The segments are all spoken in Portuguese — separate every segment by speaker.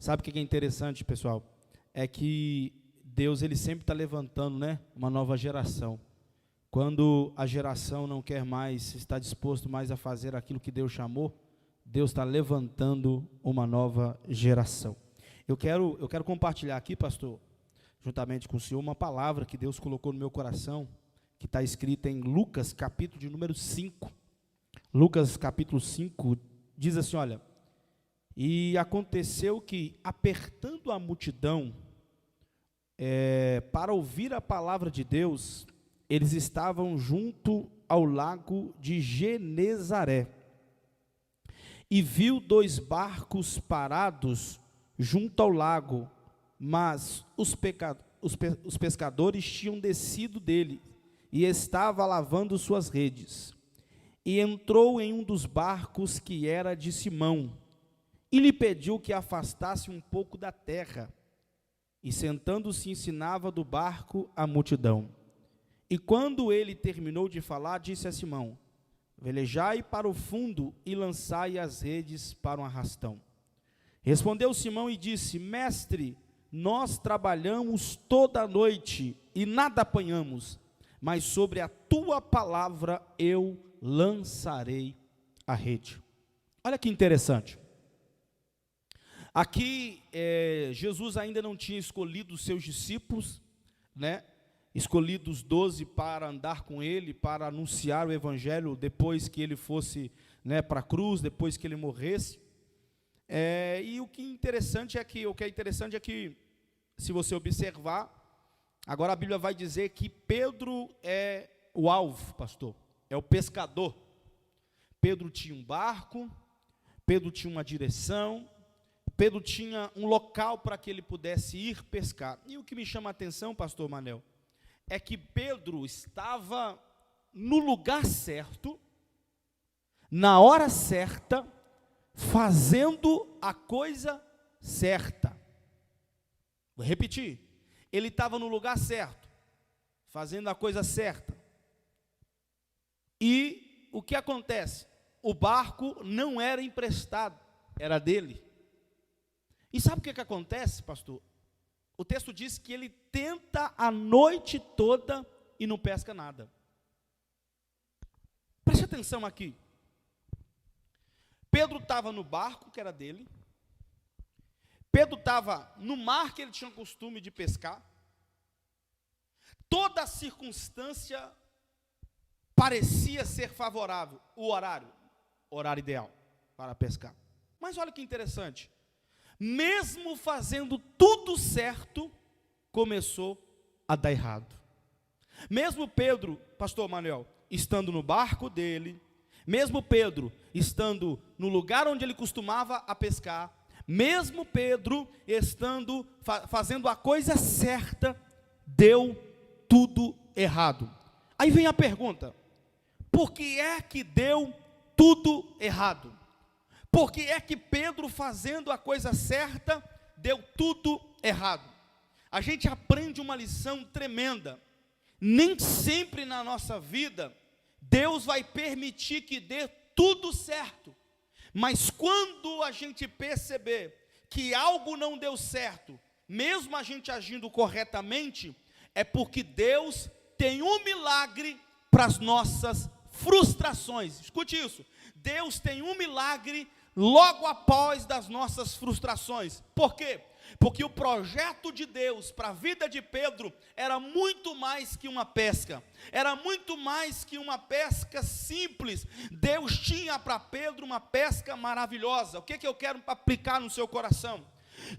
Speaker 1: Sabe o que é interessante, pessoal? É que Deus, ele sempre está levantando, né, uma nova geração. Quando a geração não quer mais, está disposto mais a fazer aquilo que Deus chamou, Deus está levantando uma nova geração. Eu quero compartilhar aqui, pastor, juntamente com o senhor, uma palavra que Deus colocou no meu coração, que está escrita em Lucas, capítulo de número 5. Lucas, capítulo 5, diz assim, olha: e aconteceu que, apertando a multidão, para ouvir a palavra de Deus, eles estavam junto ao lago de Genezaré, e viu 2 barcos parados junto ao lago, mas os pescadores tinham descido dele, e estava lavando suas redes. E entrou em um dos barcos, que era de Simão, e lhe pediu que afastasse um pouco da terra, e sentando-se ensinava do barco a multidão. E quando ele terminou de falar, disse a Simão: velejai para o fundo e lançai as redes para um arrastão. Respondeu Simão e disse: mestre, nós trabalhamos toda a noite e nada apanhamos, mas sobre a tua palavra eu lançarei a rede. Olha que interessante. Aqui, Jesus ainda não tinha escolhido os seus discípulos, né? Escolhido os 12 para andar com ele, para anunciar o evangelho depois que ele fosse, né, para a cruz, depois que ele morresse. E o que é interessante é que, se você observar, agora a Bíblia vai dizer que Pedro é o alvo, pastor, é o pescador. Pedro tinha um barco, Pedro tinha uma direção, Pedro tinha um local para que ele pudesse ir pescar. E o que me chama a atenção, pastor Manel, é que Pedro estava no lugar certo, na hora certa, fazendo a coisa certa. Vou repetir, ele estava no lugar certo, fazendo a coisa certa. E o que acontece? O barco não era emprestado, era dele. E sabe o que acontece, pastor? O texto diz que ele tenta a noite toda e não pesca nada. Preste atenção aqui. Pedro estava no barco que era dele. Pedro estava no mar que ele tinha o costume de pescar. Toda a circunstância parecia ser favorável. O horário ideal para pescar. Mas olha que interessante. Mesmo fazendo tudo certo, começou a dar errado. Mesmo Pedro, pastor Manuel, estando no barco dele, mesmo Pedro estando no lugar onde ele costumava a pescar, mesmo Pedro estando fazendo a coisa certa, deu tudo errado. Aí vem a pergunta: por que é que deu tudo errado? Por que é que Pedro, fazendo a coisa certa, deu tudo errado? A gente aprende uma lição tremenda. Nem sempre na nossa vida, Deus vai permitir que dê tudo certo. Mas quando a gente perceber que algo não deu certo, mesmo a gente agindo corretamente, é porque Deus tem um milagre para as nossas frustrações. Escute isso. Deus tem um milagre logo após das nossas frustrações. Por quê? Porque o projeto de Deus para a vida de Pedro era muito mais que uma pesca, era muito mais que uma pesca simples. Deus tinha para Pedro uma pesca maravilhosa. O que eu quero aplicar no seu coração?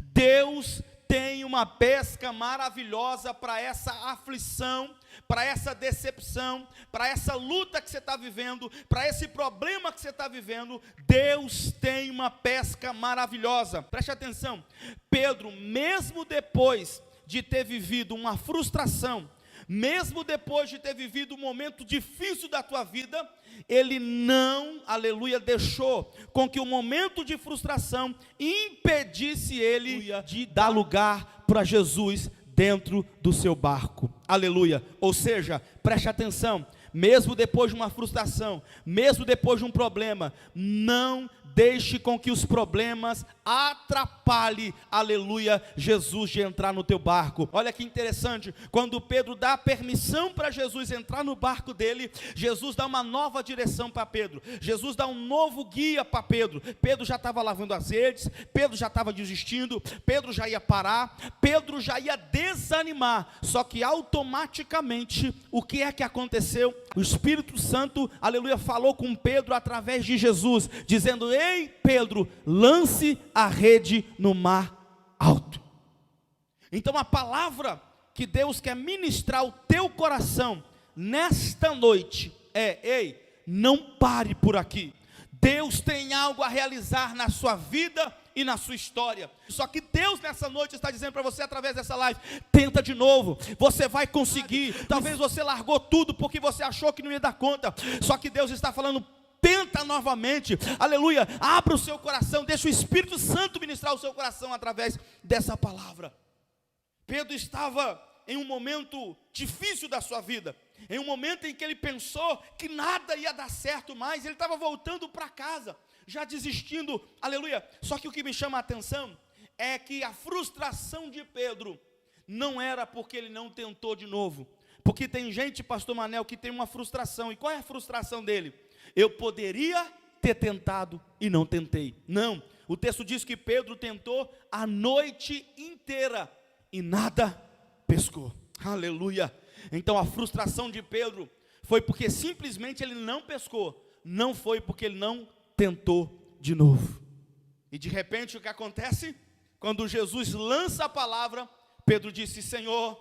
Speaker 1: Deus tem uma pesca maravilhosa para essa aflição, para essa decepção, para essa luta que você está vivendo, para esse problema que você está vivendo. Deus tem uma pesca maravilhosa. Preste atenção. Pedro, mesmo depois de ter vivido uma frustração, mesmo depois de ter vivido um momento difícil da tua vida, ele não, aleluia, deixou com que o momento de frustração impedisse ele de dar lugar para Jesus dentro do seu barco, aleluia. Ou seja, preste atenção, mesmo depois de uma frustração, mesmo depois de um problema, não deixe com que os problemas atrapalhe, aleluia, Jesus de entrar no teu barco. Olha que interessante, quando Pedro dá permissão para Jesus entrar no barco dele, Jesus dá uma nova direção para Pedro, Jesus dá um novo guia para Pedro. Pedro já estava lavando as redes, Pedro já estava desistindo, Pedro já ia parar, Pedro já ia desanimar, só que automaticamente, o que é que aconteceu? O Espírito Santo, aleluia, falou com Pedro através de Jesus, dizendo: ei Pedro, lance a rede no mar alto. Então a palavra que Deus quer ministrar ao teu coração nesta noite é: ei, não pare por aqui. Deus tem algo a realizar na sua vida e na sua história. Só que Deus nessa noite está dizendo para você através dessa live: tenta de novo, você vai conseguir. Talvez você largou tudo porque você achou que não ia dar conta, só que Deus está falando: tenta novamente, aleluia, abra o seu coração, deixa o Espírito Santo ministrar o seu coração através dessa palavra. Pedro estava em um momento difícil da sua vida, em um momento em que ele pensou que nada ia dar certo mais, ele estava voltando para casa, já desistindo, aleluia. Só que o que me chama a atenção é que a frustração de Pedro não era porque ele não tentou de novo, porque tem gente, pastor Manel, que tem uma frustração. E qual é a frustração dele? Eu poderia ter tentado e não tentei. Não, o texto diz que Pedro tentou a noite inteira e nada pescou. Aleluia. Então a frustração de Pedro foi porque simplesmente ele não pescou, não foi porque ele não tentou de novo. E de repente o que acontece? Quando Jesus lança a palavra, Pedro disse: Senhor,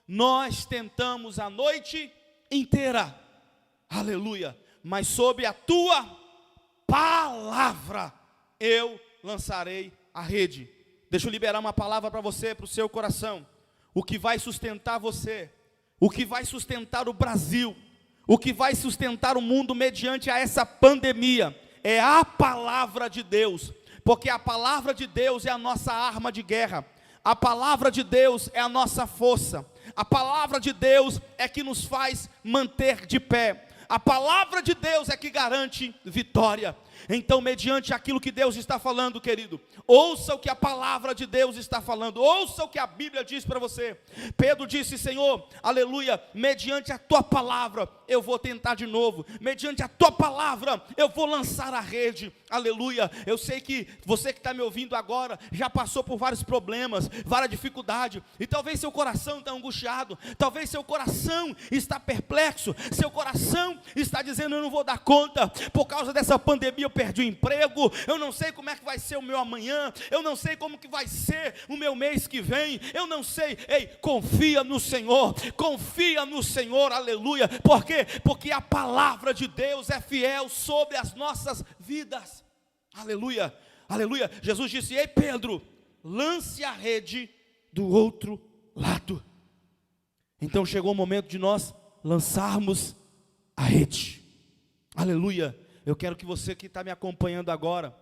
Speaker 1: nós tentamos a noite inteira, aleluia, mas sob a tua palavra eu lançarei a rede. Deixa eu liberar uma palavra para você, para o seu coração. O que vai sustentar você, o que vai sustentar o Brasil, o que vai sustentar o mundo mediante a essa pandemia, é a palavra de Deus, porque a palavra de Deus é a nossa arma de guerra, a palavra de Deus é a nossa força, a palavra de Deus é que nos faz manter de pé, a palavra de Deus é que garante vitória. Então, mediante aquilo que Deus está falando, querido, ouça o que a palavra de Deus está falando, ouça o que a Bíblia diz para você. Pedro disse: Senhor, aleluia, mediante a tua palavra eu vou tentar de novo, mediante a tua palavra eu vou lançar a rede, aleluia. Eu sei que você que está me ouvindo agora já passou por vários problemas, várias dificuldades, e talvez seu coração está angustiado, talvez seu coração está perplexo, seu coração está dizendo: eu não vou dar conta, por causa dessa pandemia eu perdi o emprego, eu não sei como é que vai ser o meu amanhã, eu não sei como que vai ser o meu mês que vem, eu não sei. Ei, confia no Senhor, aleluia. Por quê? Porque a palavra de Deus é fiel sobre as nossas vidas, aleluia, aleluia. Jesus disse: ei Pedro, lance a rede do outro lado. Então chegou o momento de nós lançarmos a rede, aleluia. Eu quero que você que está me acompanhando agora,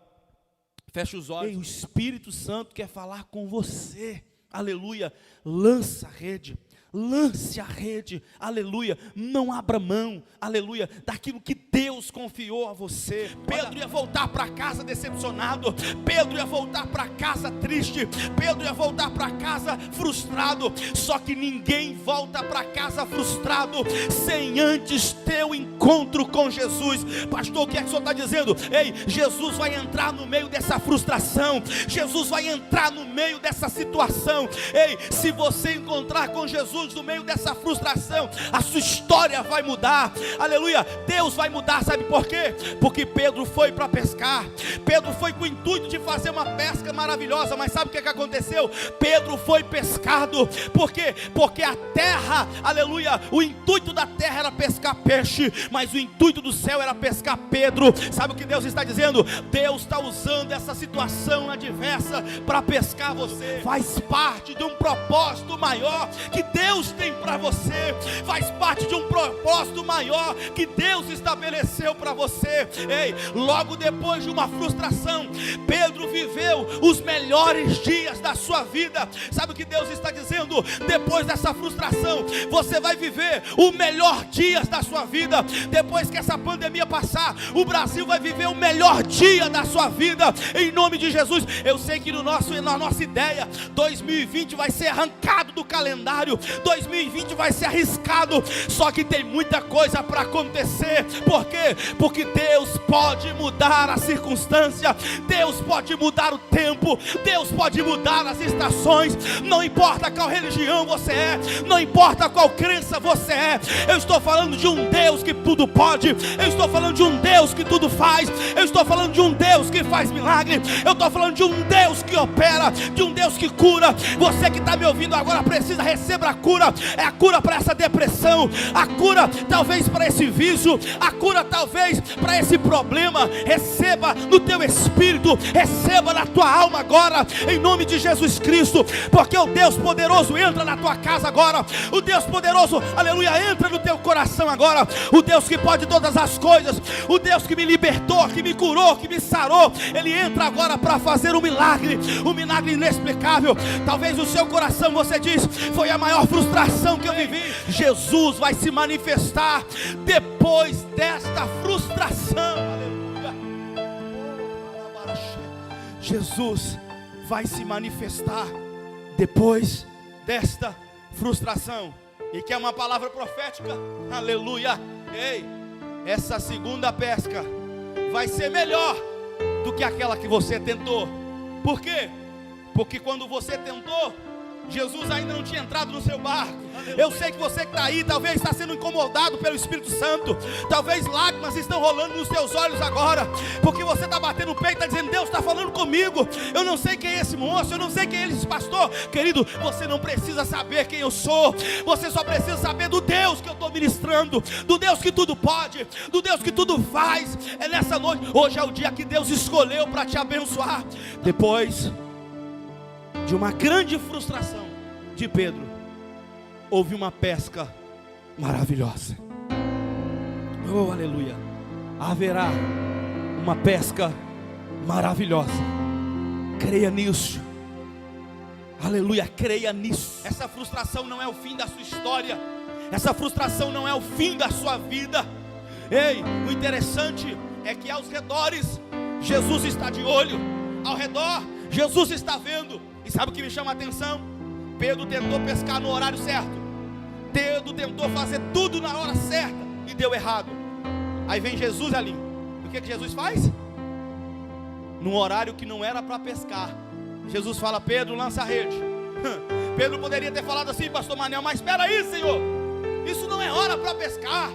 Speaker 1: feche os olhos. Ei, o Espírito Santo quer falar com você, aleluia. Lança a rede, lance a rede, aleluia. Não abra mão, aleluia, daquilo que Deus confiou a você. Pedro ia voltar para casa decepcionado, Pedro ia voltar para casa triste, Pedro ia voltar para casa frustrado. Só que ninguém volta para casa frustrado sem antes ter o encontro com Jesus. Pastor, o que é que o senhor está dizendo? Ei, Jesus vai entrar no meio dessa frustração, Jesus vai entrar no meio dessa situação. Ei, se você encontrar com Jesus no meio dessa frustração, a sua história vai mudar, aleluia. Deus vai mudar, sabe por quê? Porque Pedro foi para pescar, Pedro foi com o intuito de fazer uma pesca maravilhosa, mas sabe o que aconteceu? Pedro foi pescado. Por quê? Porque a terra, aleluia, o intuito da terra era pescar peixe, mas o intuito do céu era pescar Pedro. Sabe o que Deus está dizendo? Deus está usando essa situação adversa para pescar você. Faz parte de um propósito maior que Deus Deus tem para você, faz parte de um propósito maior que Deus estabeleceu para você. Ei, logo depois de uma frustração, Pedro viveu os melhores dias da sua vida. Sabe o que Deus está dizendo? Depois dessa frustração, você vai viver o melhor dias da sua vida. Depois que essa pandemia passar, o Brasil vai viver o melhor dia da sua vida, em nome de Jesus. Eu sei que na nossa ideia, 2020 vai ser arrancado do calendário, 2020 vai ser arriscado, só que tem muita coisa para acontecer. Por quê? Porque Deus pode mudar a circunstância, Deus pode mudar o tempo, Deus pode mudar as estações. Não importa qual religião você é, não importa qual crença você é, eu estou falando de um Deus que tudo pode, eu estou falando de um Deus que tudo faz, eu estou falando de um Deus que faz milagre, eu estou falando de um Deus que opera, de um Deus que cura. Você que está me ouvindo agora precisa receber a cura. É a cura para essa depressão, a cura talvez para esse vício, a cura talvez para esse problema. Receba no teu espírito, receba na tua alma agora, em nome de Jesus Cristo, porque o Deus poderoso entra na tua casa agora, o Deus poderoso, aleluia, entra no teu coração agora, o Deus que pode todas as coisas, o Deus que me libertou, que me curou, que me sarou, Ele entra agora para fazer um milagre inexplicável. Talvez no seu coração você diz: foi a maior frustração que eu vivi. Jesus vai se manifestar depois desta frustração, aleluia. Jesus vai se manifestar depois desta frustração. E que é uma palavra profética, aleluia. Ei, essa segunda pesca vai ser melhor do que aquela que você tentou. Por quê? Porque quando você tentou, Jesus ainda não tinha entrado no seu barco. Eu sei que você que está aí, talvez está sendo incomodado pelo Espírito Santo, talvez lágrimas estão rolando nos seus olhos agora, porque você está batendo o peito e está dizendo: Deus está falando comigo, eu não sei quem é esse moço, eu não sei quem é esse pastor. Querido, você não precisa saber quem eu sou, você só precisa saber do Deus que eu estou ministrando, do Deus que tudo pode, do Deus que tudo faz. É nessa noite, hoje é o dia que Deus escolheu para te abençoar. Depois de uma grande frustração de Pedro, houve uma pesca maravilhosa. Oh, aleluia. Haverá uma pesca maravilhosa. Creia nisso. Aleluia, creia nisso. Essa frustração não é o fim da sua história. Essa frustração não é o fim da sua vida. Ei, o interessante é que aos redores Jesus está de olho. Ao redor Jesus está vendo. E sabe o que me chama a atenção? Pedro tentou pescar no horário certo. Pedro tentou fazer tudo na hora certa e deu errado. Aí vem Jesus ali. O que Jesus faz? Num horário que não era para pescar, Jesus fala: Pedro, lança a rede. Pedro poderia ter falado assim: pastor Manel, mas espera aí, Senhor, isso não é hora para pescar.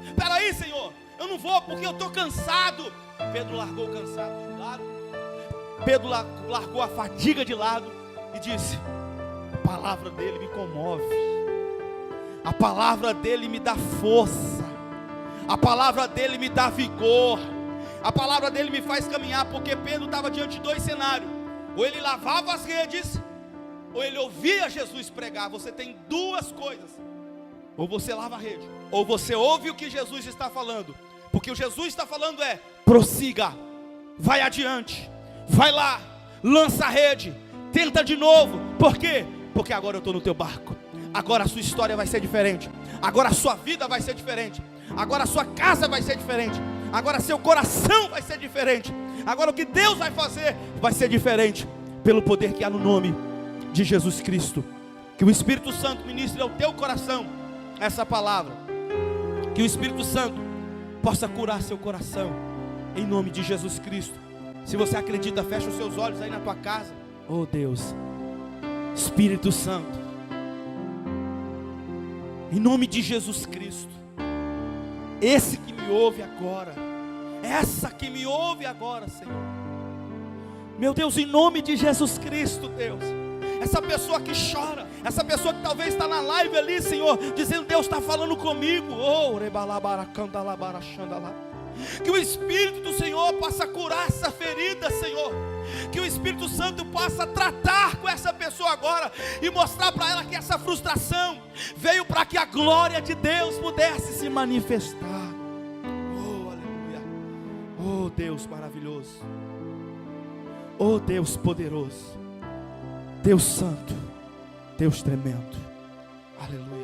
Speaker 1: Espera aí, Senhor, eu não vou porque eu estou cansado. Pedro largou o cansaço de lado, Pedro largou a fadiga de lado e disse: a palavra dele me comove, a palavra dele me dá força, a palavra dele me dá vigor, a palavra dele me faz caminhar. Porque Pedro estava diante de dois cenários: ou ele lavava as redes, ou ele ouvia Jesus pregar. Você tem duas coisas: ou você lava a rede, ou você ouve o que Jesus está falando. Porque o Jesus está falando é: prossiga, vai adiante, vai lá, lança a rede, tenta de novo. Por quê? Porque agora eu estou no teu barco, agora a sua história vai ser diferente, agora a sua vida vai ser diferente, agora a sua casa vai ser diferente, agora seu coração vai ser diferente, agora o que Deus vai fazer vai ser diferente, pelo poder que há no nome de Jesus Cristo. Que o Espírito Santo ministre ao teu coração essa palavra, que o Espírito Santo possa curar seu coração, em nome de Jesus Cristo. Se você acredita, fecha os seus olhos aí na tua casa. Oh Deus, Espírito Santo, em nome de Jesus Cristo, esse que me ouve agora, essa que me ouve agora, Senhor, meu Deus, em nome de Jesus Cristo, Deus, essa pessoa que chora, essa pessoa que talvez está na live ali, Senhor, dizendo: Deus está falando comigo. Oh, Que o Espírito do Senhor possa curar essa ferida, Senhor. Que o Espírito Santo possa tratar com essa pessoa agora e mostrar para ela que essa frustração veio para que a glória de Deus pudesse se manifestar. Oh, aleluia. Oh, Deus maravilhoso. Oh, Deus poderoso. Deus santo. Deus tremendo. Aleluia.